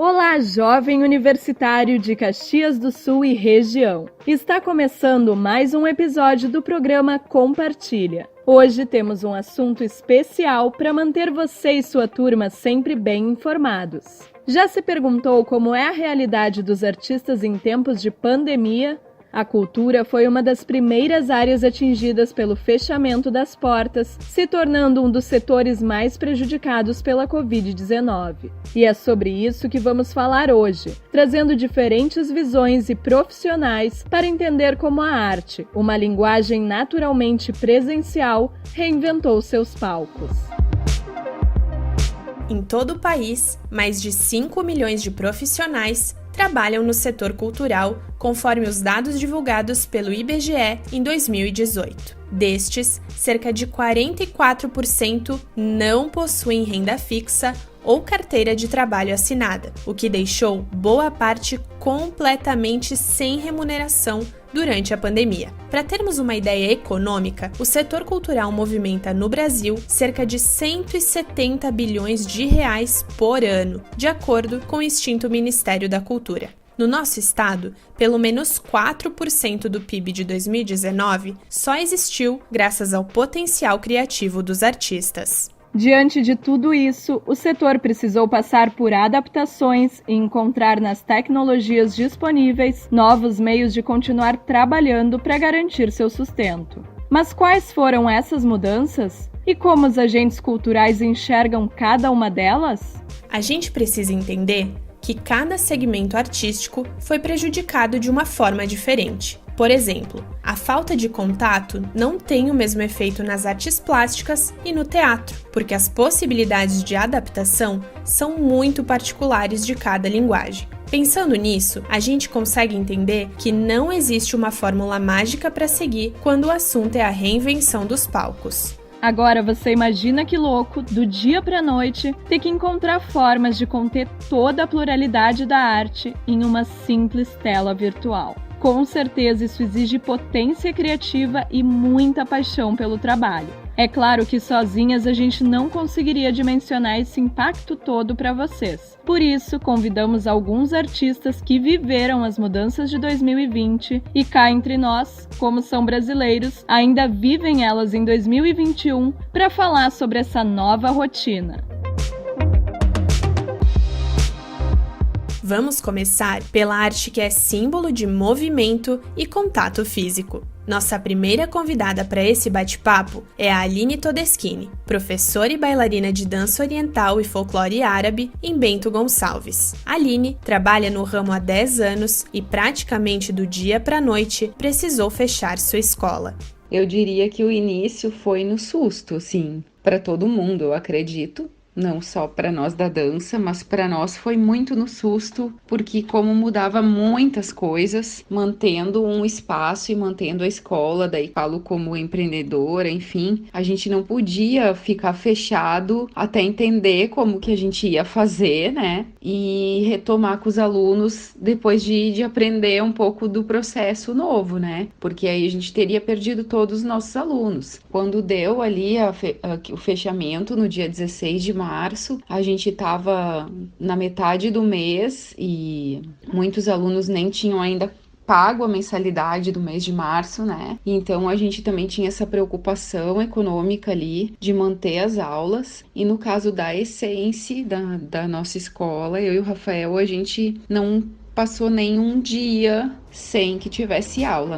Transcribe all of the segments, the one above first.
Olá, jovem universitário de Caxias do Sul e região. Está começando mais um episódio do programa Compartilha. Hoje temos um assunto especial para manter você e sua turma sempre bem informados. Já se perguntou como é a realidade dos artistas em tempos de pandemia? A cultura foi uma das primeiras áreas atingidas pelo fechamento das portas, se tornando um dos setores mais prejudicados pela Covid-19. E é sobre isso que vamos falar hoje, trazendo diferentes visões e profissionais para entender como a arte, uma linguagem naturalmente presencial, reinventou seus palcos. Em todo o país, mais de 5 milhões de profissionais trabalham no setor cultural, conforme os dados divulgados pelo IBGE em 2018. Destes, cerca de 44% não possuem renda fixa ou carteira de trabalho assinada, o que deixou boa parte completamente sem remuneração durante a pandemia. Para termos uma ideia econômica, o setor cultural movimenta no Brasil cerca de 170 bilhões de reais por ano, de acordo com o extinto Ministério da Cultura. No nosso estado, pelo menos 4% do PIB de 2019 só existiu graças ao potencial criativo dos artistas. Diante de tudo isso, o setor precisou passar por adaptações e encontrar nas tecnologias disponíveis novos meios de continuar trabalhando para garantir seu sustento. Mas quais foram essas mudanças? E como os agentes culturais enxergam cada uma delas? A gente precisa entender que cada segmento artístico foi prejudicado de uma forma diferente. Por exemplo, a falta de contato não tem o mesmo efeito nas artes plásticas e no teatro, porque as possibilidades de adaptação são muito particulares de cada linguagem. Pensando nisso, a gente consegue entender que não existe uma fórmula mágica para seguir quando o assunto é a reinvenção dos palcos. Agora você imagina que louco, do dia para a noite, ter que encontrar formas de conter toda a pluralidade da arte em uma simples tela virtual. Com certeza isso exige potência criativa e muita paixão pelo trabalho. É claro que sozinhas a gente não conseguiria dimensionar esse impacto todo para vocês. Por isso, convidamos alguns artistas que viveram as mudanças de 2020 e cá entre nós, como são brasileiros, ainda vivem elas em 2021 para falar sobre essa nova rotina. Vamos começar pela arte que é símbolo de movimento e contato físico. Nossa primeira convidada para esse bate-papo é a Aline Todeschini, professora e bailarina de dança oriental e folclore árabe em Bento Gonçalves. A Aline trabalha no ramo há 10 anos e praticamente do dia para a noite precisou fechar sua escola. Eu diria que o início foi no susto, sim, para todo mundo, eu acredito. Não só para nós da dança, mas para nós foi muito no susto, porque como mudava muitas coisas, mantendo um espaço e mantendo a escola, daí falo como empreendedora, enfim, a gente não podia ficar fechado até entender como que a gente ia fazer, né? E retomar com os alunos depois de aprender um pouco do processo novo, né? Porque aí a gente teria perdido todos os nossos alunos. Quando deu ali o fechamento no dia 16 de março, a gente estava na metade do mês e muitos alunos nem tinham ainda pago a mensalidade do mês de março, né? Então a gente também tinha essa preocupação econômica ali de manter as aulas. E no caso da Essence, da nossa escola, eu e o Rafael, a gente não passou nenhum dia sem que tivesse aula.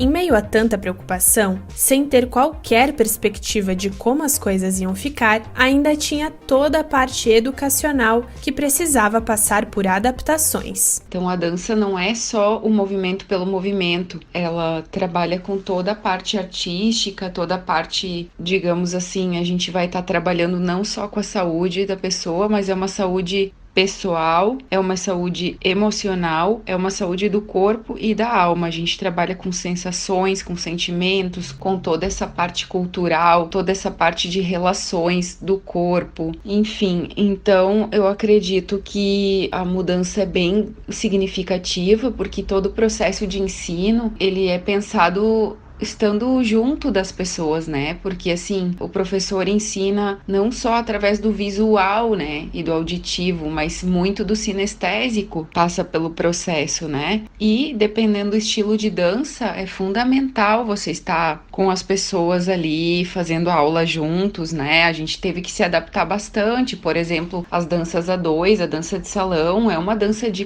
Em meio a tanta preocupação, sem ter qualquer perspectiva de como as coisas iam ficar, ainda tinha toda a parte educacional que precisava passar por adaptações. Então a dança não é só o movimento pelo movimento, ela trabalha com toda a parte artística, toda a parte, digamos assim, a gente vai estar trabalhando não só com a saúde da pessoa, mas é uma saúde pessoal, é uma saúde emocional, é uma saúde do corpo e da alma. A gente trabalha com sensações, com sentimentos, com toda essa parte cultural, toda essa parte de relações do corpo, enfim. Então, eu acredito que a mudança é bem significativa, porque todo o processo de ensino, ele é pensado estando junto das pessoas, né? Porque assim, o professor ensina não só através do visual, né, e do auditivo, mas muito do sinestésico passa pelo processo, né? E dependendo do estilo de dança, é fundamental você estar com as pessoas ali fazendo a aula juntos, né? A gente teve que se adaptar bastante, por exemplo, as danças a dois, a dança de salão é uma dança de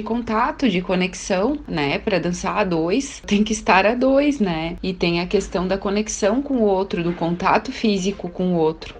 contato, de conexão, né? Para dançar a dois, tem que estar a dois, né? E tem a questão da conexão com o outro, do contato físico com o outro.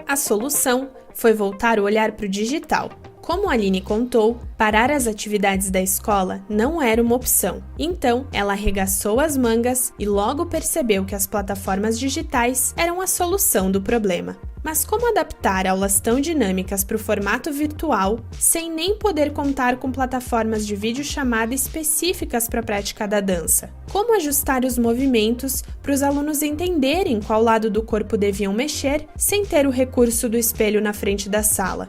A solução foi voltar o olhar para o digital. Como a Aline contou, parar as atividades da escola não era uma opção. Então, ela arregaçou as mangas e logo percebeu que as plataformas digitais eram a solução do problema. Mas como adaptar aulas tão dinâmicas para o formato virtual, sem nem poder contar com plataformas de videochamada específicas para a prática da dança? Como ajustar os movimentos para os alunos entenderem qual lado do corpo deviam mexer sem ter o recurso do espelho na frente da sala?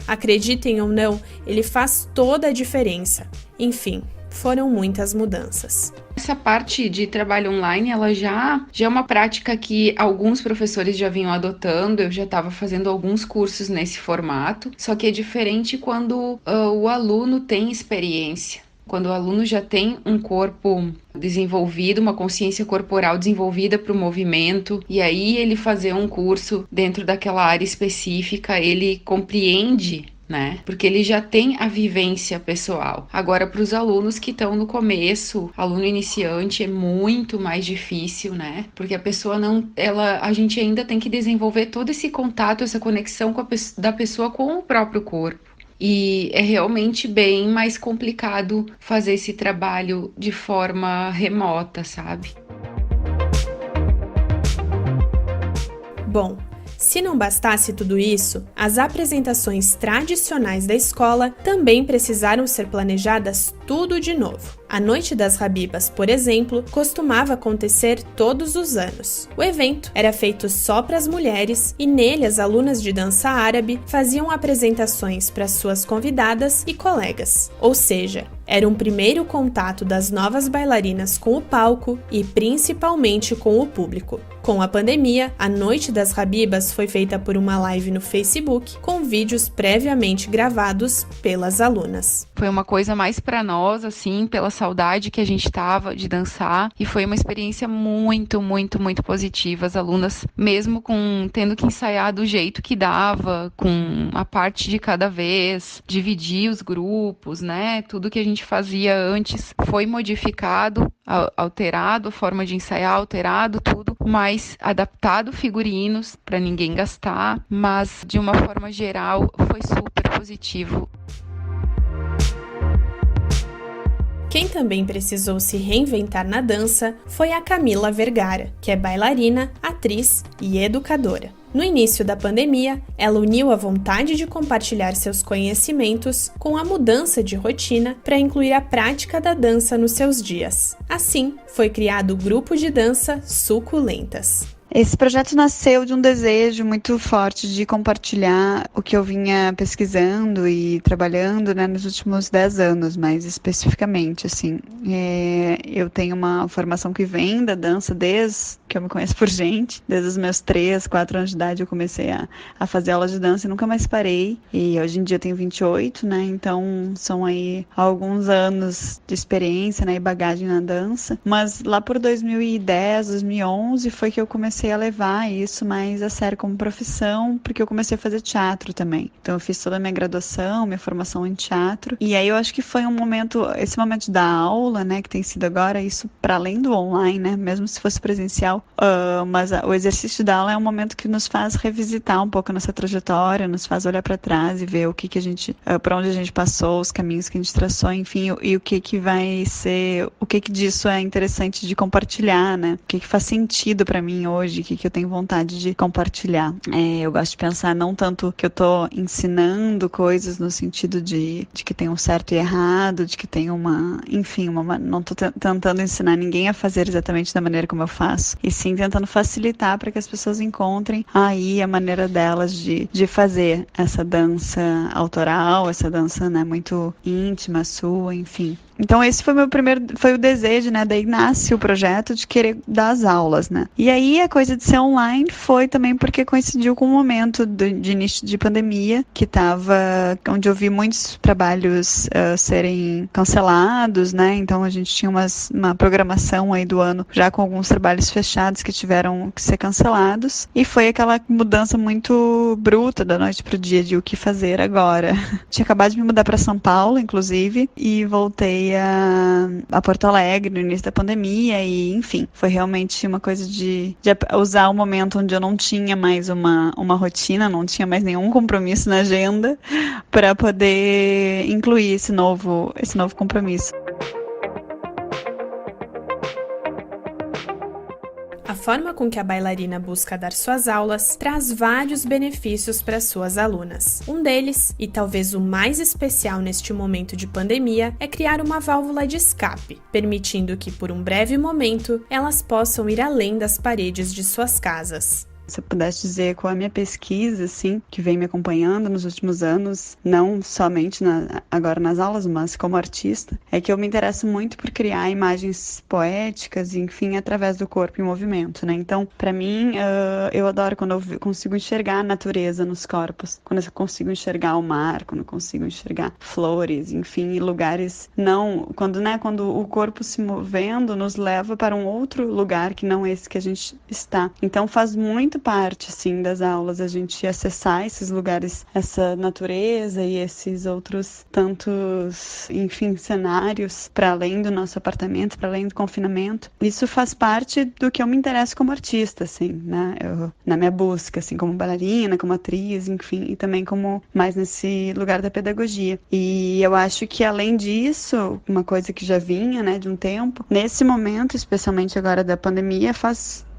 Acreditem ou não, ele faz toda a diferença. Enfim, foram muitas mudanças. Essa parte de trabalho online, ela já é uma prática que alguns professores já vinham adotando, eu já estava fazendo alguns cursos nesse formato, só que é diferente quando o aluno tem experiência. Quando o aluno já tem um corpo desenvolvido, uma consciência corporal desenvolvida para o movimento, e aí ele fazer um curso dentro daquela área específica, ele compreende, né? Porque ele já tem a vivência pessoal. Agora, para os alunos que estão no começo, aluno iniciante, é muito mais difícil, né? Porque a pessoa a gente ainda tem que desenvolver todo esse contato, essa conexão da pessoa com o próprio corpo. E é realmente bem mais complicado fazer esse trabalho de forma remota, sabe? Bom, se não bastasse tudo isso, as apresentações tradicionais da escola também precisaram ser planejadas tudo de novo. A Noite das Habibas, por exemplo, costumava acontecer todos os anos. O evento era feito só para as mulheres e nele as alunas de dança árabe faziam apresentações para suas convidadas e colegas. Ou seja, era um primeiro contato das novas bailarinas com o palco e principalmente com o público. Com a pandemia, a Noite das Habibas foi feita por uma live no Facebook com vídeos previamente gravados pelas alunas. Foi uma coisa mais para nós, assim, pela saudade que a gente tava de dançar, e foi uma experiência muito, muito, muito positiva. As alunas, mesmo tendo que ensaiar do jeito que dava, com a parte de cada vez, dividir os grupos, né? Tudo que a gente fazia antes foi modificado, alterado, a forma de ensaiar, alterado tudo, mas adaptado figurinos para ninguém gastar, mas de uma forma geral foi super positivo. Quem também precisou se reinventar na dança foi a Camila Vergara, que é bailarina, atriz e educadora. No início da pandemia, ela uniu a vontade de compartilhar seus conhecimentos com a mudança de rotina para incluir a prática da dança nos seus dias. Assim, foi criado o grupo de dança Suculentas. Esse projeto nasceu de um desejo muito forte de compartilhar o que eu vinha pesquisando e trabalhando, né, nos últimos 10 anos, mais especificamente, assim. Eu tenho uma formação que vem da dança desde que eu me conheço por gente. Desde os meus 3, 4 anos de idade eu comecei a fazer aula de dança e nunca mais parei. E hoje em dia eu tenho 28, né, então são aí alguns anos de experiência, né, e bagagem na dança. Mas lá por 2010, 2011 foi que eu comecei a levar isso mais a sério como profissão, porque eu comecei a fazer teatro também. Então eu fiz toda a minha graduação, minha formação em teatro, e aí eu acho que foi esse momento da aula, né, que tem sido agora, isso para além do online, né, mesmo se fosse presencial, mas o exercício da aula é um momento que nos faz revisitar um pouco a nossa trajetória, nos faz olhar para trás e ver o que a gente, para onde a gente passou, os caminhos que a gente traçou, enfim, e o que vai ser, o que disso é interessante de compartilhar, né, o que faz sentido para mim hoje, o que eu tenho vontade de compartilhar. Eu gosto de pensar não tanto que eu tô ensinando coisas no sentido de que tem um certo e errado, de que tem não tô tentando ensinar ninguém a fazer exatamente da maneira como eu faço, e sim tentando facilitar para que as pessoas encontrem aí a maneira delas de fazer essa dança autoral, essa dança, né, muito íntima, sua, enfim. Então esse foi foi o desejo, né? Daí nasce o projeto de querer dar as aulas, né? E aí a coisa de ser online foi também porque coincidiu com o momento de início de pandemia, que tava, onde eu vi muitos trabalhos serem cancelados, né? Então a gente tinha uma programação aí do ano já com alguns trabalhos fechados que tiveram que ser cancelados. E foi aquela mudança muito bruta da noite pro dia de o que fazer agora. Tinha acabado de me mudar para São Paulo, inclusive, e voltei a Porto Alegre no início da pandemia e, enfim, foi realmente uma coisa de usar o momento onde eu não tinha mais uma rotina, não tinha mais nenhum compromisso na agenda para poder incluir esse novo compromisso. A forma com que a bailarina busca dar suas aulas traz vários benefícios para suas alunas. Um deles, e talvez o mais especial neste momento de pandemia, é criar uma válvula de escape, permitindo que, por um breve momento, elas possam ir além das paredes de suas casas. Se eu pudesse dizer qual é a minha pesquisa, assim, que vem me acompanhando nos últimos anos, não somente agora nas aulas, mas como artista, é que eu me interesso muito por criar imagens poéticas, enfim, através do corpo em movimento, né? Então, para mim, eu adoro quando eu consigo enxergar a natureza nos corpos, quando eu consigo enxergar o mar, quando eu consigo enxergar flores, enfim, lugares quando o corpo se movendo nos leva para um outro lugar que não esse que a gente está. Então, faz muito parte, assim, das aulas, a gente acessar esses lugares, essa natureza e esses outros tantos, enfim, cenários para além do nosso apartamento, para além do confinamento. Isso faz parte do que eu me interesso como artista, assim, né? Na minha busca, assim, como bailarina, como atriz, enfim, e também como mais nesse lugar da pedagogia. E eu acho que, além disso, uma coisa que já vinha, né, de um tempo, nesse momento, especialmente agora da pandemia,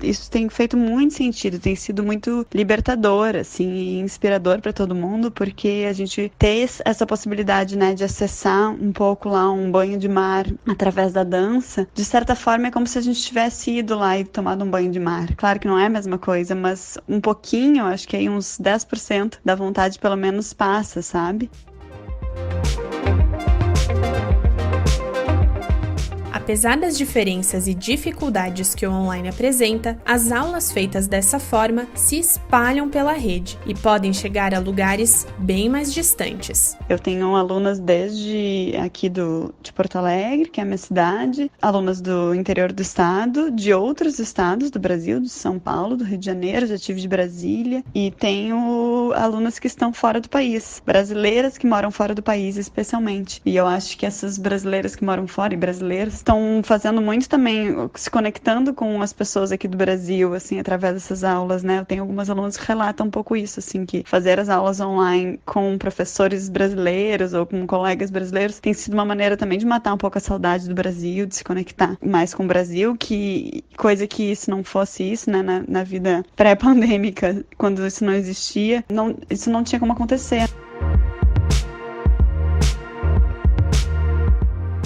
isso tem feito muito sentido, tem sido muito libertador, assim, e inspirador para todo mundo, porque a gente ter essa possibilidade, né, de acessar um pouco lá um banho de mar através da dança, de certa forma é como se a gente tivesse ido lá e tomado um banho de mar. Claro que não é a mesma coisa, mas um pouquinho, acho que aí uns 10% da vontade pelo menos passa, sabe? Apesar das diferenças e dificuldades que o online apresenta, as aulas feitas dessa forma se espalham pela rede e podem chegar a lugares bem mais distantes. Eu tenho alunas desde aqui de Porto Alegre, que é a minha cidade, alunas do interior do estado, de outros estados do Brasil, de São Paulo, do Rio de Janeiro, já tive de Brasília, e tenho alunas que estão fora do país, brasileiras que moram fora do país especialmente. E eu acho que essas brasileiras que moram fora e brasileiros estão fazendo muito também, se conectando com as pessoas aqui do Brasil, assim, através dessas aulas, né? Eu tenho algumas alunas que relatam um pouco isso, assim, que fazer as aulas online com professores brasileiros ou com colegas brasileiros tem sido uma maneira também de matar um pouco a saudade do Brasil, de se conectar mais com o Brasil, que coisa que se não fosse isso, né, na vida pré-pandêmica, quando isso não existia, isso não tinha como acontecer.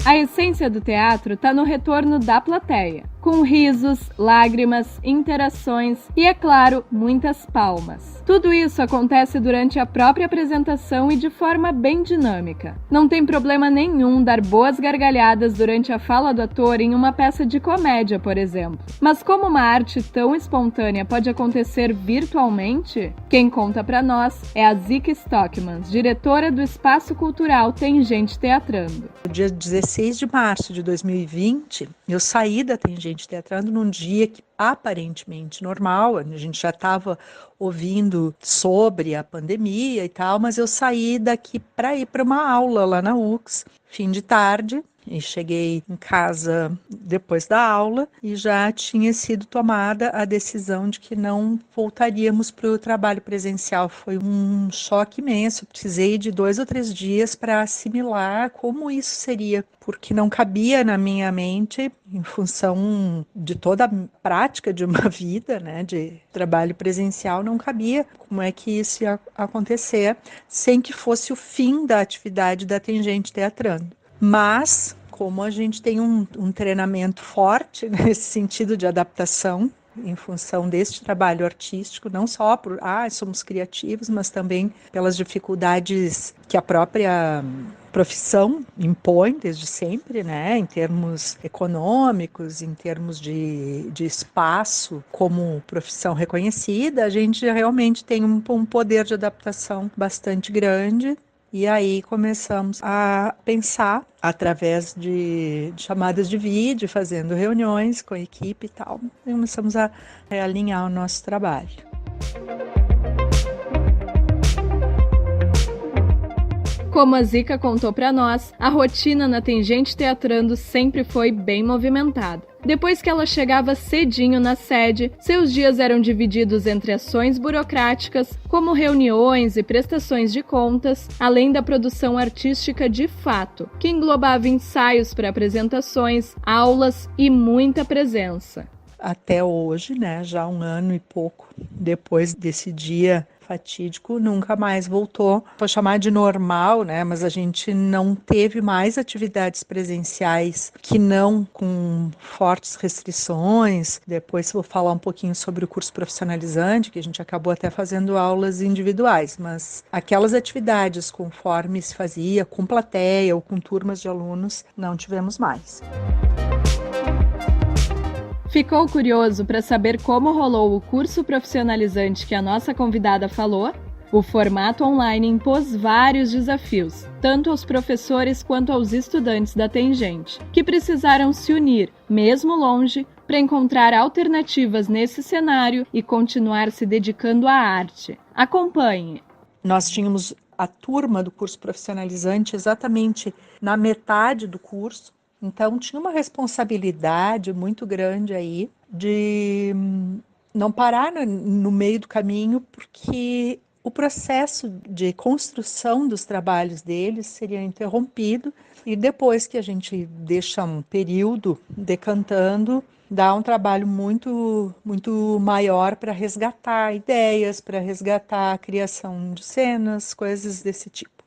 A essência do teatro está no retorno da plateia, com risos, lágrimas, interações e, é claro, muitas palmas. Tudo isso acontece durante a própria apresentação e de forma bem dinâmica. Não tem problema nenhum dar boas gargalhadas durante a fala do ator em uma peça de comédia, por exemplo. Mas como uma arte tão espontânea pode acontecer virtualmente? Quem conta pra nós é a Zica Stockmans, diretora do Espaço Cultural Tem Gente Teatrando. No dia 16 de março de 2020, eu saí da Tem Gente Teatrando num dia que aparentemente normal, a gente já estava ouvindo sobre a pandemia e tal, mas eu saí daqui para ir para uma aula lá na UX, fim de tarde, e cheguei em casa depois da aula e já tinha sido tomada a decisão de que não voltaríamos para o trabalho presencial. Foi um choque imenso, precisei de 2 ou 3 dias para assimilar como isso seria, porque não cabia na minha mente, em função de toda a prática de uma vida, né, de trabalho presencial, não cabia como é que isso ia acontecer sem que fosse o fim da atividade da Tem Gente Teatrando. Mas, como a gente tem um treinamento forte nesse sentido de adaptação, em função deste trabalho artístico, não só por somos criativos, mas também pelas dificuldades que a própria profissão impõe desde sempre, né, em termos econômicos, em termos de espaço como profissão reconhecida, a gente realmente tem um poder de adaptação bastante grande. E aí começamos a pensar através de chamadas de vídeo, fazendo reuniões com a equipe e tal. E começamos a realinhar o nosso trabalho. Como a Zica contou para nós, a rotina na Tangente Teatrando sempre foi bem movimentada. Depois que ela chegava cedinho na sede, seus dias eram divididos entre ações burocráticas, como reuniões e prestações de contas, além da produção artística de fato, que englobava ensaios para apresentações, aulas e muita presença. Até hoje, né, já 1 ano e pouco depois desse dia fatídico, nunca mais voltou. Vou chamar de normal, né, mas a gente não teve mais atividades presenciais que não com fortes restrições. Depois vou falar um pouquinho sobre o curso profissionalizante, que a gente acabou até fazendo aulas individuais, mas aquelas atividades conforme se fazia com plateia ou com turmas de alunos, não tivemos mais. Ficou curioso para saber como rolou o curso profissionalizante que a nossa convidada falou? O formato online impôs vários desafios, tanto aos professores quanto aos estudantes da Tangente, que precisaram se unir, mesmo longe, para encontrar alternativas nesse cenário e continuar se dedicando à arte. Acompanhe! Nós tínhamos a turma do curso profissionalizante exatamente na metade do curso. Então, tinha uma responsabilidade muito grande aí de não parar no meio do caminho, porque o processo de construção dos trabalhos deles seria interrompido e depois que a gente deixa um período decantando, dá um trabalho muito, muito maior para resgatar ideias, para resgatar a criação de cenas, coisas desse tipo.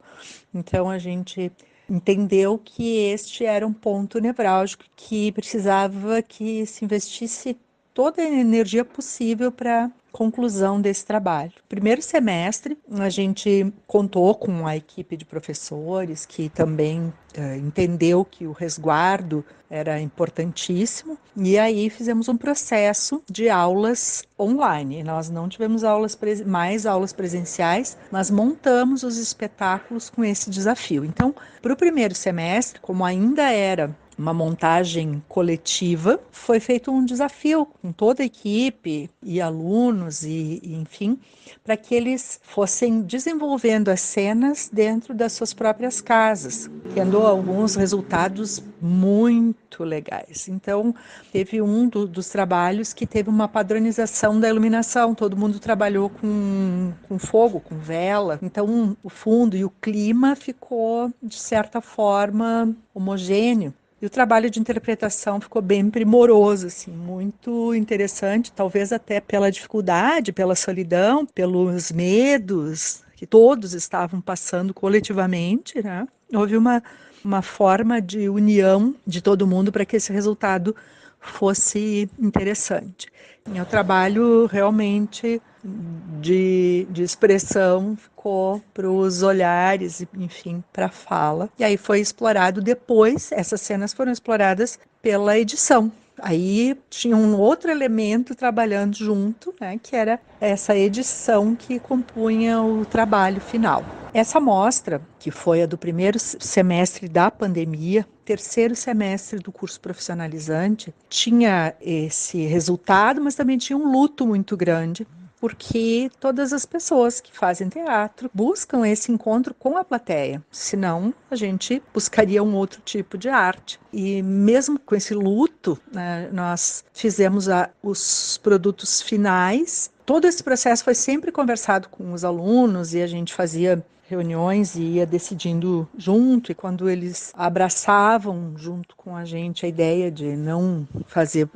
Então, a gente entendeu que este era um ponto nevrálgico, que precisava que se investisse toda a energia possível para a conclusão desse trabalho. Primeiro semestre, a gente contou com a equipe de professores que também entendeu que o resguardo era importantíssimo, e aí fizemos um processo de aulas online. Nós não tivemos mais aulas presenciais, mas montamos os espetáculos com esse desafio. Então, para o primeiro semestre, como ainda era uma montagem coletiva, foi feito um desafio com toda a equipe e alunos enfim, para que eles fossem desenvolvendo as cenas dentro das suas próprias casas, tendo alguns resultados muito legais. Então, teve um dos trabalhos que teve uma padronização da iluminação, todo mundo trabalhou com fogo, com vela, então o fundo e o clima ficou, de certa forma, homogêneo. E o trabalho de interpretação ficou bem primoroso, assim, muito interessante, talvez até pela dificuldade, pela solidão, pelos medos que todos estavam passando coletivamente, né? Houve uma forma de união de todo mundo para que esse resultado fosse interessante. E o trabalho realmente de expressão ficou para os olhares, enfim, para a fala. E aí foi explorado depois, essas cenas foram exploradas pela edição. Aí tinha um outro elemento trabalhando junto, né, que era essa edição que compunha o trabalho final. Essa mostra, que foi a do primeiro semestre da pandemia, terceiro semestre do curso profissionalizante, tinha esse resultado, mas também tinha um luto muito grande, porque todas as pessoas que fazem teatro buscam esse encontro com a plateia, senão a gente buscaria um outro tipo de arte. E mesmo com esse luto, né, nós fizemos os produtos finais. Todo esse processo foi sempre conversado com os alunos e a gente fazia reuniões e ia decidindo junto, e quando eles abraçavam junto com a gente a ideia de não fazer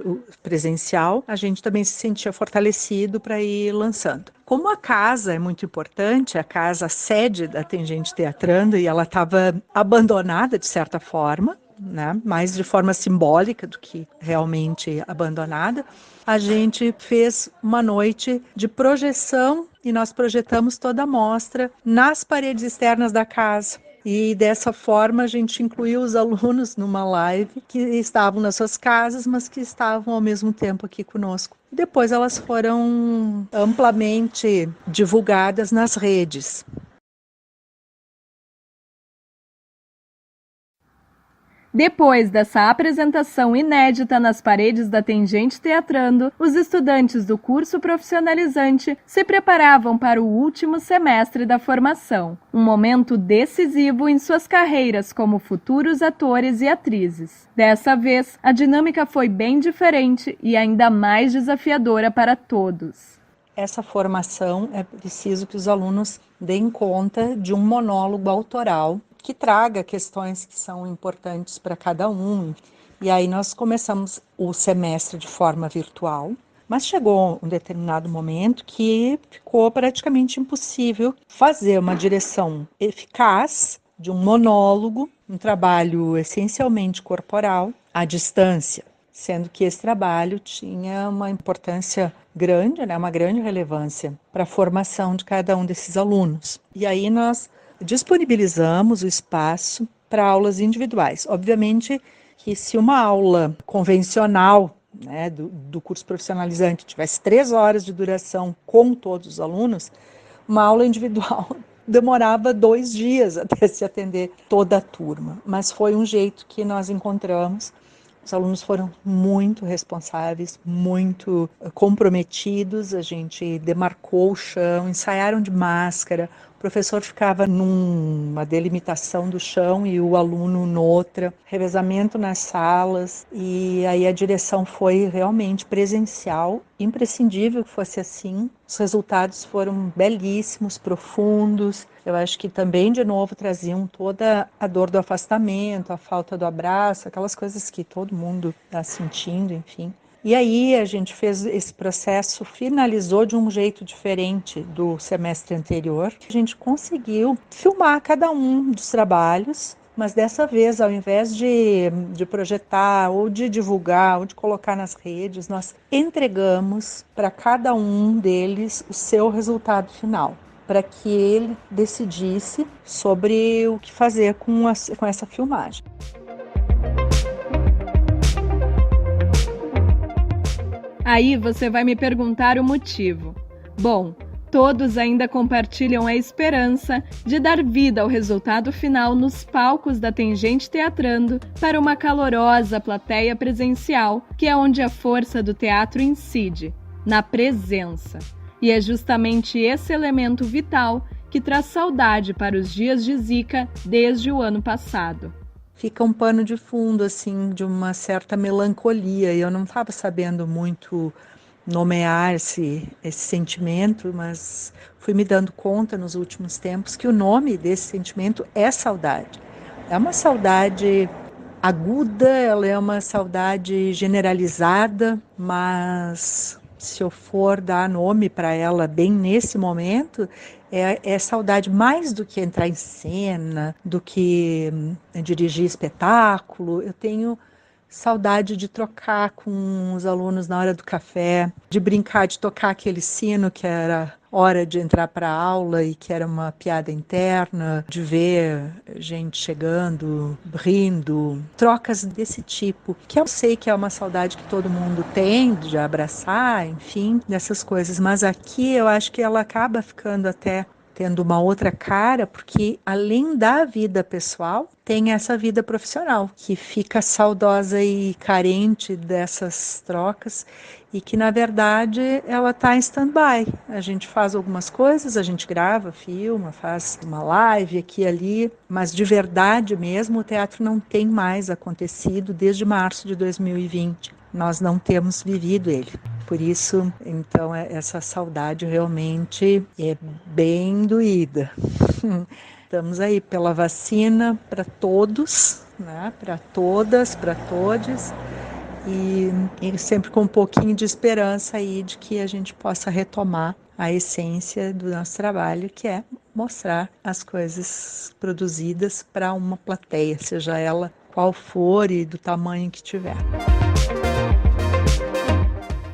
presencial, a gente também se sentia fortalecido para ir lançando. Como a casa é muito importante, a sede da Tangente Teatrando, e ela estava abandonada de certa forma, né, mais de forma simbólica do que realmente abandonada, a gente fez uma noite de projeção e nós projetamos toda a mostra nas paredes externas da casa. E dessa forma a gente incluiu os alunos numa live que estavam nas suas casas, mas que estavam ao mesmo tempo aqui conosco. Depois elas foram amplamente divulgadas nas redes. Depois dessa apresentação inédita nas paredes da Tangente Teatrando, os estudantes do curso profissionalizante se preparavam para o último semestre da formação, um momento decisivo em suas carreiras como futuros atores e atrizes. Dessa vez, a dinâmica foi bem diferente e ainda mais desafiadora para todos. Essa formação é preciso que os alunos deem conta de um monólogo autoral que traga questões que são importantes para cada um. E aí nós começamos o semestre de forma virtual, mas chegou um determinado momento que ficou praticamente impossível fazer uma direção eficaz de um monólogo, um trabalho essencialmente corporal, à distância, sendo que esse trabalho tinha uma importância grande, né, uma grande relevância para a formação de cada um desses alunos. E aí nós disponibilizamos o espaço para aulas individuais. Obviamente que se uma aula convencional, né, do curso profissionalizante tivesse 3 horas de duração com todos os alunos, uma aula individual demorava 2 dias até se atender toda a turma. Mas foi um jeito que nós encontramos. Os alunos foram muito responsáveis, muito comprometidos, a gente demarcou o chão, ensaiaram de máscara, o professor ficava numa delimitação do chão e o aluno noutra, revezamento nas salas, e aí a direção foi realmente presencial, imprescindível que fosse assim. Os resultados foram belíssimos, profundos. Eu acho que também, de novo, traziam toda a dor do afastamento, a falta do abraço, aquelas coisas que todo mundo está sentindo, enfim. E aí a gente fez esse processo, finalizou de um jeito diferente do semestre anterior. A gente conseguiu filmar cada um dos trabalhos, mas dessa vez, ao invés de projetar, ou de divulgar, ou de colocar nas redes, nós entregamos para cada um deles o seu resultado final, para que ele decidisse sobre o que fazer com essa filmagem. Aí você vai me perguntar o motivo. Bom, todos ainda compartilham a esperança de dar vida ao resultado final nos palcos da Tangente Teatrando para uma calorosa plateia presencial, que é onde a força do teatro incide, na presença. E é justamente esse elemento vital que traz saudade para os dias de Zika desde o ano passado. Fica um pano de fundo, assim, de uma certa melancolia. Eu não estava sabendo muito nomear esse sentimento, mas fui me dando conta nos últimos tempos que o nome desse sentimento é saudade. É uma saudade aguda, ela é uma saudade generalizada, mas se eu for dar nome para ela bem nesse momento, é saudade mais do que entrar em cena, do que dirigir espetáculo. Eu tenho saudade de trocar com os alunos na hora do café, de brincar, de tocar aquele sino que era hora de entrar para a aula e que era uma piada interna, de ver gente chegando, rindo, trocas desse tipo, que eu sei que é uma saudade que todo mundo tem, de abraçar, enfim, dessas coisas, mas aqui eu acho que ela acaba ficando até tendo uma outra cara, porque além da vida pessoal, tem essa vida profissional, que fica saudosa e carente dessas trocas, e que, na verdade, ela está em stand-by. A gente faz algumas coisas, a gente grava, filma, faz uma live aqui e ali, mas de verdade mesmo, o teatro não tem mais acontecido desde março de 2020. Nós não temos vivido ele. Por isso, então, essa saudade realmente é bem doída. Estamos aí pela vacina para todos, né? Para todas, para todos, e sempre com um pouquinho de esperança aí de que a gente possa retomar a essência do nosso trabalho, que é mostrar as coisas produzidas para uma plateia, seja ela qual for e do tamanho que tiver.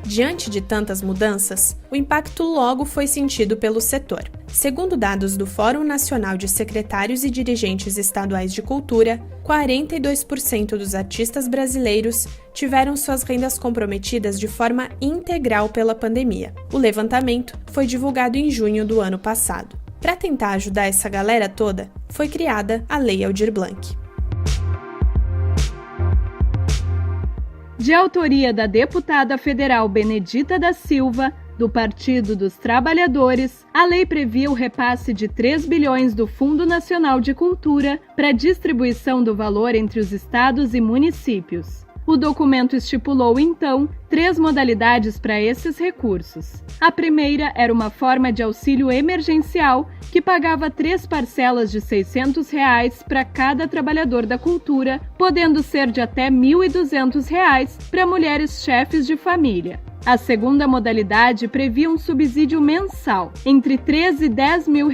Diante de tantas mudanças, o impacto logo foi sentido pelo setor. Segundo dados do Fórum Nacional de Secretários e Dirigentes Estaduais de Cultura, 42% dos artistas brasileiros tiveram suas rendas comprometidas de forma integral pela pandemia. O levantamento foi divulgado em junho do ano passado. Para tentar ajudar essa galera toda, foi criada a Lei Aldir Blanc. De autoria da deputada federal Benedita da Silva, do Partido dos Trabalhadores, a lei previa o repasse de 3 bilhões do Fundo Nacional de Cultura para distribuição do valor entre os estados e municípios. O documento estipulou, então, 3 modalidades para esses recursos. A primeira era uma forma de auxílio emergencial que pagava 3 parcelas de R$ 600 para cada trabalhador da cultura, podendo ser de até R$ 1.200 para mulheres chefes de família. A segunda modalidade previa um subsídio mensal, entre R$ 13 e R$ 10 mil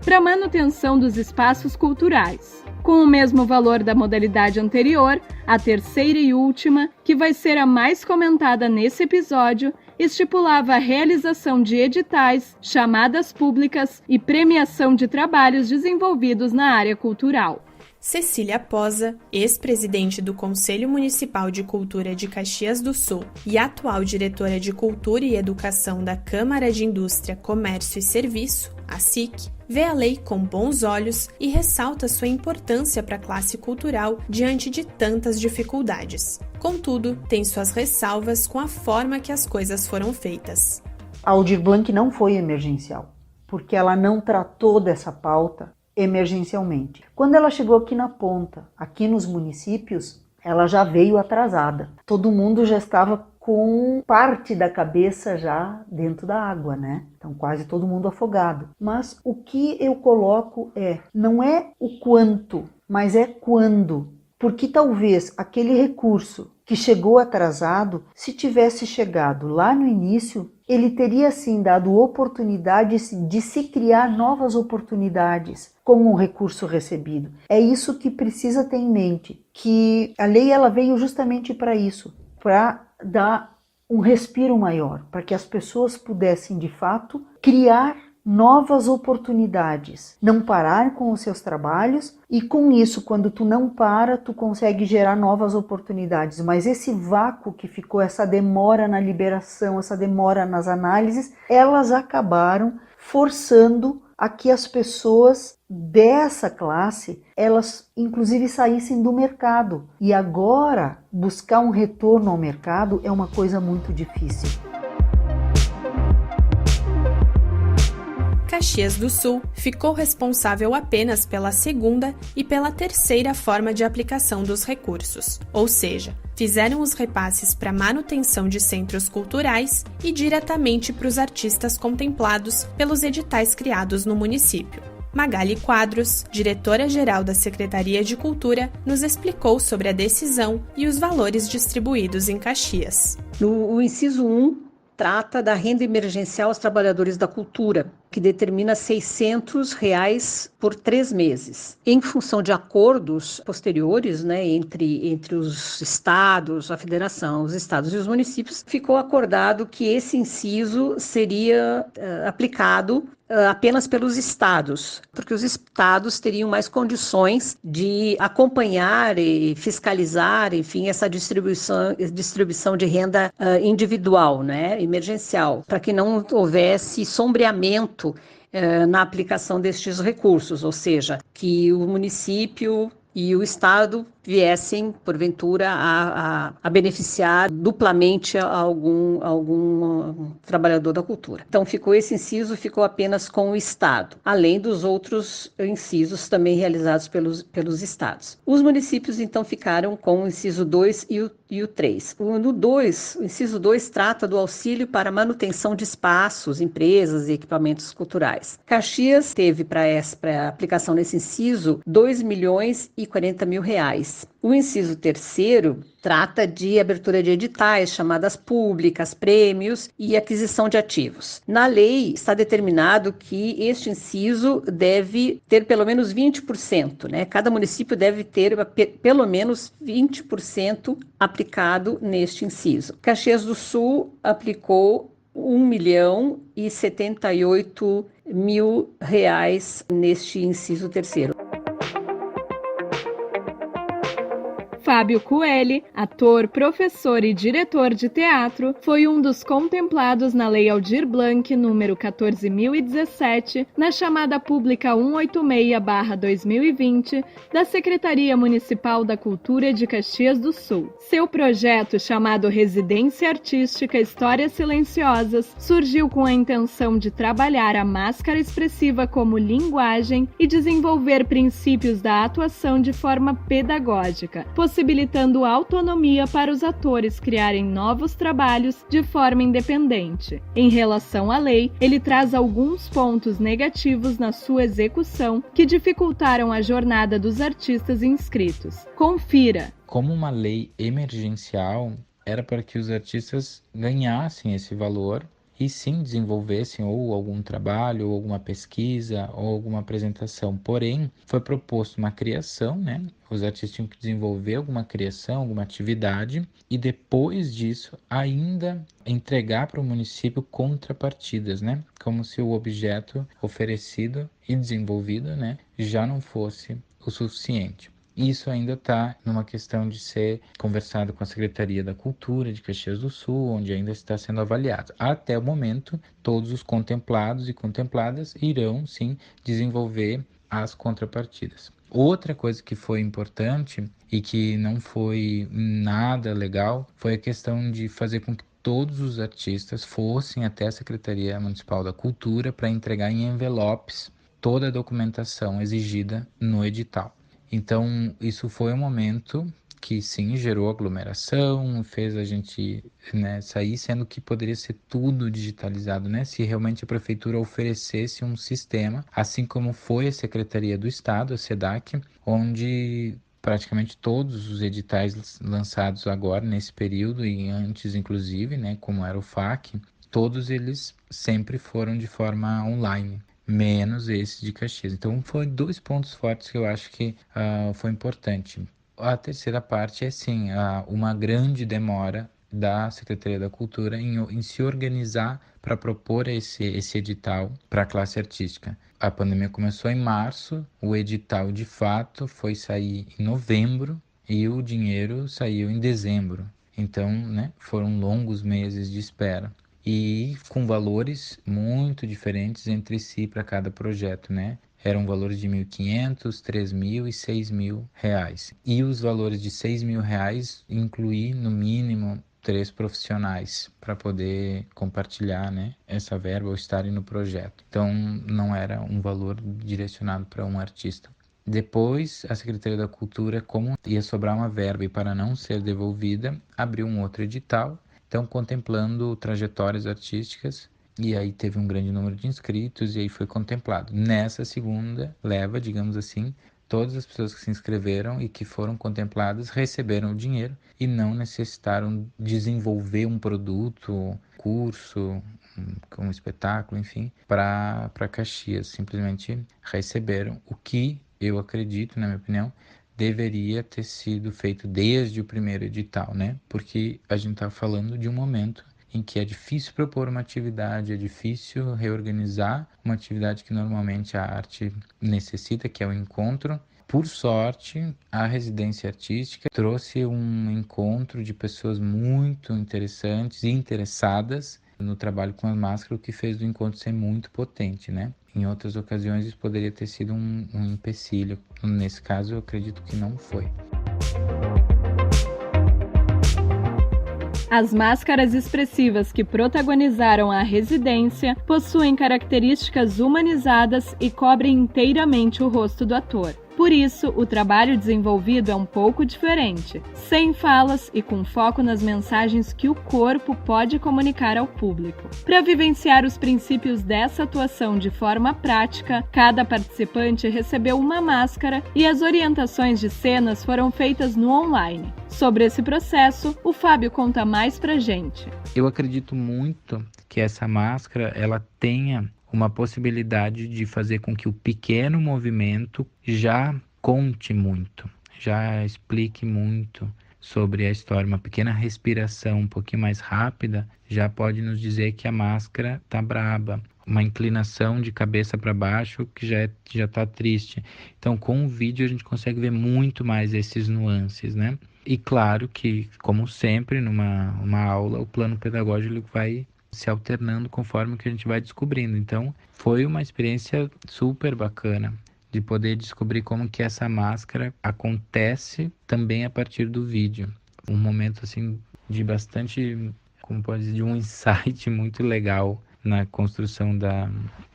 para a manutenção dos espaços culturais. Com o mesmo valor da modalidade anterior, a terceira e última, que vai ser a mais comentada nesse episódio, estipulava a realização de editais, chamadas públicas e premiação de trabalhos desenvolvidos na área cultural. Cecília Posa, ex-presidente do Conselho Municipal de Cultura de Caxias do Sul e atual diretora de Cultura e Educação da Câmara de Indústria, Comércio e Serviço, a SIC, vê a lei com bons olhos e ressalta sua importância para a classe cultural diante de tantas dificuldades. Contudo, tem suas ressalvas com a forma que as coisas foram feitas. A Aldir Blanc não foi emergencial, porque ela não tratou dessa pauta emergencialmente. Quando ela chegou aqui na ponta, aqui nos municípios, ela já veio atrasada. Todo mundo já estava com parte da cabeça já dentro da água, né? Então quase todo mundo afogado. Mas o que eu coloco não é o quanto, mas é quando. Porque talvez aquele recurso que chegou atrasado, se tivesse chegado lá no início, ele teria sim dado oportunidade de se criar novas oportunidades com o recurso recebido. É isso que precisa ter em mente, que a lei ela veio justamente para isso, para dar um respiro maior, para que as pessoas pudessem de fato criar novas oportunidades, não parar com os seus trabalhos e com isso, quando tu não para, tu consegue gerar novas oportunidades, mas esse vácuo que ficou, essa demora na liberação, essa demora nas análises, elas acabaram forçando a que as pessoas dessa classe, elas inclusive saíssem do mercado. E agora, buscar um retorno ao mercado é uma coisa muito difícil. Caxias do Sul ficou responsável apenas pela segunda e pela terceira forma de aplicação dos recursos, ou seja, fizeram os repasses para manutenção de centros culturais e diretamente para os artistas contemplados pelos editais criados no município. Magali Quadros, diretora-geral da Secretaria de Cultura, nos explicou sobre a decisão e os valores distribuídos em Caxias. No inciso 1, trata da renda emergencial aos trabalhadores da cultura, que determina R$ 600 por 3 meses. Em função de acordos posteriores, entre os estados, a federação, os estados e os municípios, ficou acordado que esse inciso seria aplicado apenas pelos estados, porque os estados teriam mais condições de acompanhar e fiscalizar, enfim, essa distribuição de renda individual, emergencial, para que não houvesse sombreamento na aplicação destes recursos, ou seja, que o município e o estado viessem, porventura, a beneficiar duplamente algum trabalhador da cultura. Então, esse inciso ficou apenas com o Estado, além dos outros incisos também realizados pelos estados. Os municípios, então, ficaram com o inciso 2 e o 3. No 2, o inciso 2 trata do auxílio para manutenção de espaços, empresas e equipamentos culturais. Caxias teve para aplicação nesse inciso R$ 2.040.000. editais. O inciso 3º trata de abertura de editais, chamadas públicas, prêmios e aquisição de ativos. Na lei está determinado que este inciso deve ter pelo menos 20%, né? Cada município deve ter pelo menos 20% aplicado neste inciso. Caxias do Sul aplicou R$1.078.000 neste inciso 3º. Fábio Coelho, ator, professor e diretor de teatro, foi um dos contemplados na Lei Aldir Blanc, número 14.017, na chamada pública 186/2020, da Secretaria Municipal da Cultura de Caxias do Sul. Seu projeto, chamado Residência Artística Histórias Silenciosas, surgiu com a intenção de trabalhar a máscara expressiva como linguagem e desenvolver princípios da atuação de forma pedagógica, possibilitando autonomia para os atores criarem novos trabalhos de forma independente. Em relação à lei, ele traz alguns pontos negativos na sua execução que dificultaram a jornada dos artistas inscritos. Confira! Como uma lei emergencial, era para que os artistas ganhassem esse valor e sim desenvolvessem ou algum trabalho, ou alguma pesquisa, ou alguma apresentação. Porém, foi proposto uma criação, né? Os artistas tinham que desenvolver alguma criação, alguma atividade, e depois disso ainda entregar para o município contrapartidas, né? Como se o objeto oferecido e desenvolvido, né, já não fosse o suficiente. Isso ainda está numa questão de ser conversado com a Secretaria da Cultura de Caxias do Sul, onde ainda está sendo avaliado. Até o momento, todos os contemplados e contempladas irão, sim, desenvolver as contrapartidas. Outra coisa que foi importante e que não foi nada legal foi a questão de fazer com que todos os artistas fossem até a Secretaria Municipal da Cultura para entregar em envelopes toda a documentação exigida no edital. Então, isso foi um momento que, sim, gerou aglomeração, fez a gente, né, sair, sendo que poderia ser tudo digitalizado, né? Se realmente a prefeitura oferecesse um sistema, assim como foi a Secretaria do Estado, a SEDAC, onde praticamente todos os editais lançados agora, nesse período, e antes, inclusive, né, como era o FAC, todos eles sempre foram de forma online, menos esse de Caxias. Então, foi 2 pontos fortes que eu acho que foi importante. A terceira parte é, sim, uma grande demora da Secretaria da Cultura em se organizar para propor esse edital para a classe artística. A pandemia começou em março, o edital, de fato, foi sair em novembro e o dinheiro saiu em dezembro. Então, né, foram longos meses de espera. E com valores muito diferentes entre si para cada projeto, né? Eram valores de R$1.500, R$3.000 e R$6.000. E os valores de R$6.000 incluem, no mínimo, 3 profissionais para poder compartilhar, né, essa verba ou estarem no projeto. Então, não era um valor direcionado para um artista. Depois, a Secretaria da Cultura, como ia sobrar uma verba e para não ser devolvida, abriu um outro edital, então contemplando trajetórias artísticas, e aí teve um grande número de inscritos e aí foi contemplado. Nessa segunda leva, digamos assim, todas as pessoas que se inscreveram e que foram contempladas receberam o dinheiro e não necessitaram desenvolver um produto, curso, um espetáculo, enfim, para Caxias. Simplesmente receberam, o que eu acredito, na minha opinião, deveria ter sido feito desde o primeiro edital, né? Porque a gente está falando de um momento em que é difícil propor uma atividade, é difícil reorganizar uma atividade que normalmente a arte necessita, que é o encontro. Por sorte, a residência artística trouxe um encontro de pessoas muito interessantes e interessadas no trabalho com as máscaras, o que fez do encontro ser muito potente, né? Em outras ocasiões isso poderia ter sido um empecilho. Nesse caso, eu acredito que não foi. As máscaras expressivas que protagonizaram a residência possuem características humanizadas e cobrem inteiramente o rosto do ator. Por isso, o trabalho desenvolvido é um pouco diferente, sem falas e com foco nas mensagens que o corpo pode comunicar ao público. Para vivenciar os princípios dessa atuação de forma prática, cada participante recebeu uma máscara e as orientações de cenas foram feitas no online. Sobre esse processo, o Fábio conta mais pra gente. Eu acredito muito que essa máscara ela tenha uma possibilidade de fazer com que o pequeno movimento já conte muito, já explique muito sobre a história. Uma pequena respiração um pouquinho mais rápida já pode nos dizer que a máscara tá braba. Uma inclinação de cabeça para baixo que já tá triste. Então, com o vídeo a gente consegue ver muito mais esses nuances, né? E claro que, como sempre, numa aula, o plano pedagógico vai se alternando conforme que a gente vai descobrindo. Então, foi uma experiência super bacana de poder descobrir como que essa máscara acontece também a partir do vídeo. Um momento, assim, de bastante, como pode dizer, de um insight muito legal na construção da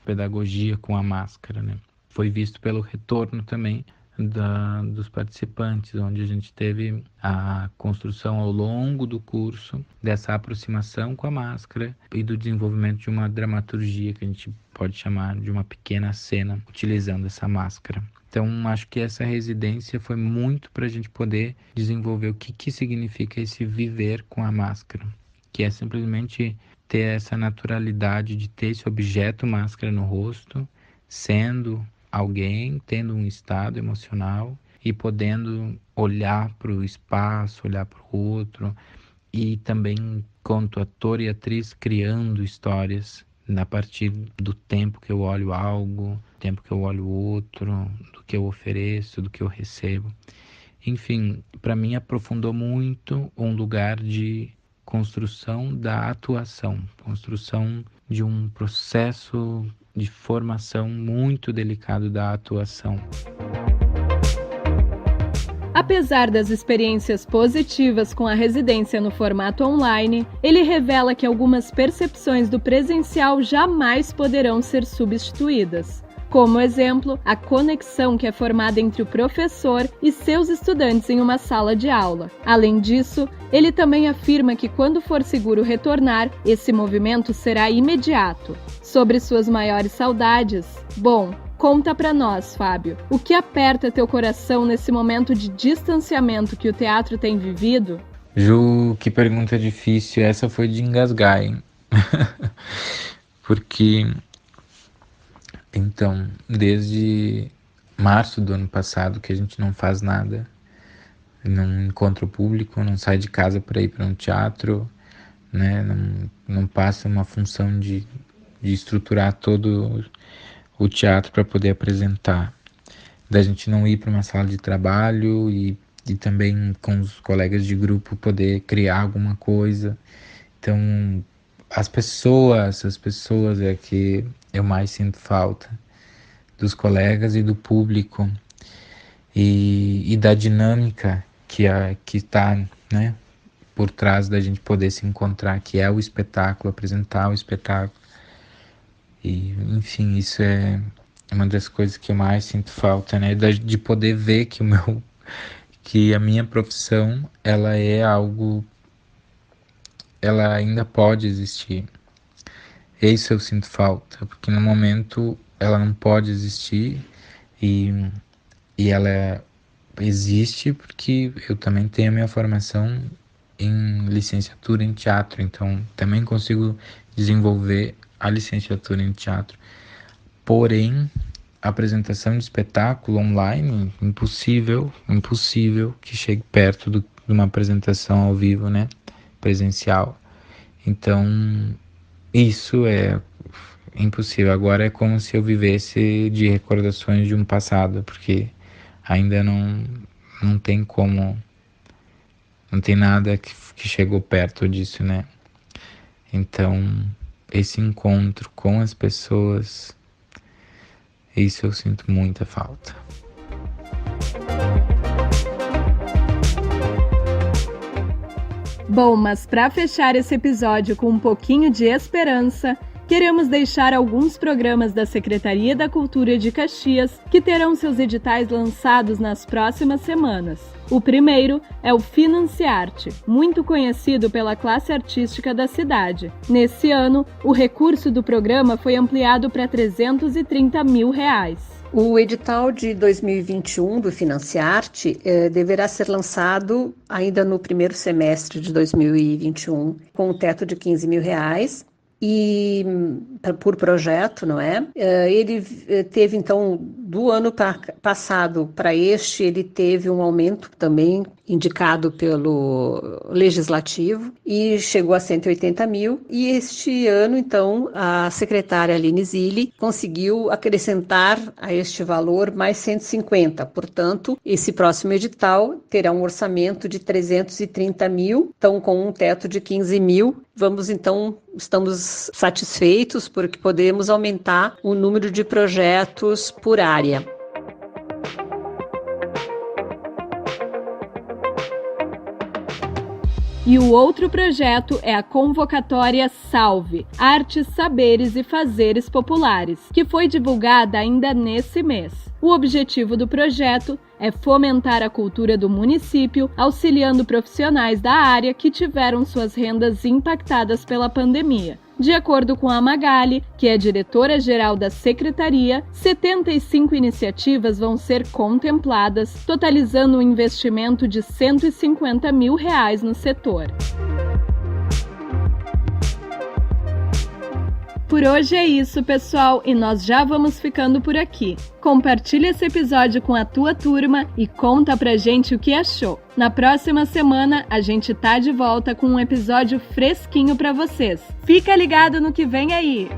pedagogia com a máscara, né? Foi visto pelo retorno também dos participantes, onde a gente teve a construção ao longo do curso dessa aproximação com a máscara e do desenvolvimento de uma dramaturgia que a gente pode chamar de uma pequena cena utilizando essa máscara. Então, acho que essa residência foi muito para a gente poder desenvolver o que significa esse viver com a máscara, que é simplesmente ter essa naturalidade de ter esse objeto máscara no rosto, sendo alguém, tendo um estado emocional e podendo olhar para o espaço, olhar para o outro e também, quanto ator e atriz, criando histórias a partir do tempo que eu olho algo, do tempo que eu olho o outro, do que eu ofereço, do que eu recebo. Enfim, para mim aprofundou muito um lugar de construção da atuação, construção de um processo de formação muito delicado da atuação. Apesar das experiências positivas com a residência no formato online, ele revela que algumas percepções do presencial jamais poderão ser substituídas. Como exemplo, a conexão que é formada entre o professor e seus estudantes em uma sala de aula. Além disso, ele também afirma que quando for seguro retornar, esse movimento será imediato. Sobre suas maiores saudades, bom, conta pra nós, Fábio, o que aperta teu coração nesse momento de distanciamento que o teatro tem vivido? Ju, que pergunta difícil, essa foi de engasgar, hein? Porque... Então, desde março do ano passado que a gente não faz nada, não encontra o público, não sai de casa para ir para um teatro, né? Não passa uma função de estruturar todo o teatro para poder apresentar. Da gente não ir para uma sala de trabalho e também com os colegas de grupo poder criar alguma coisa. Então, as pessoas é que eu mais sinto falta, dos colegas e do público e da dinâmica que está, né, por trás da gente poder se encontrar, que é o espetáculo, apresentar o espetáculo. E, enfim, isso é uma das coisas que eu mais sinto falta, né, de poder ver que a minha profissão, ela é algo, ela ainda pode existir. Isso eu sinto falta, porque no momento ela não pode existir e ela existe porque eu também tenho a minha formação em licenciatura em teatro, então também consigo desenvolver a licenciatura em teatro. Porém, a apresentação de espetáculo online, impossível que chegue perto de uma apresentação ao vivo, né, presencial. Então, isso é impossível. Agora é como se eu vivesse de recordações de um passado, porque ainda não tem como, não tem nada que chegou perto disso, né? Então, esse encontro com as pessoas, isso eu sinto muita falta. Bom, mas para fechar esse episódio com um pouquinho de esperança, queremos deixar alguns programas da Secretaria da Cultura de Caxias que terão seus editais lançados nas próximas semanas. O primeiro é o Financiarte, muito conhecido pela classe artística da cidade. Nesse ano, o recurso do programa foi ampliado para R$ 330 mil. O edital de 2021 do Financiarte deverá ser lançado ainda no primeiro semestre de 2021, com um teto de R$ 15 mil e por projeto, não é? Ele teve, então, do ano passado para este, ele teve um aumento também indicado pelo Legislativo e chegou a 180 mil. E este ano, então, a secretária Aline Zilli conseguiu acrescentar a este valor mais 150. Portanto, esse próximo edital terá um orçamento de 330 mil, então com um teto de 15 mil. Estamos satisfeitos porque podemos aumentar o número de projetos por área. E o outro projeto é a convocatória Salve, Artes, Saberes e Fazeres Populares, que foi divulgada ainda nesse mês. O objetivo do projeto é fomentar a cultura do município, auxiliando profissionais da área que tiveram suas rendas impactadas pela pandemia. De acordo com a Magali, que é diretora-geral da Secretaria, 75 iniciativas vão ser contempladas, totalizando um investimento de R$ 150 mil no setor. Por hoje é isso, pessoal, e nós já vamos ficando por aqui. Compartilha esse episódio com a tua turma e conta pra gente o que achou. Na próxima semana, a gente tá de volta com um episódio fresquinho pra vocês. Fica ligado no que vem aí!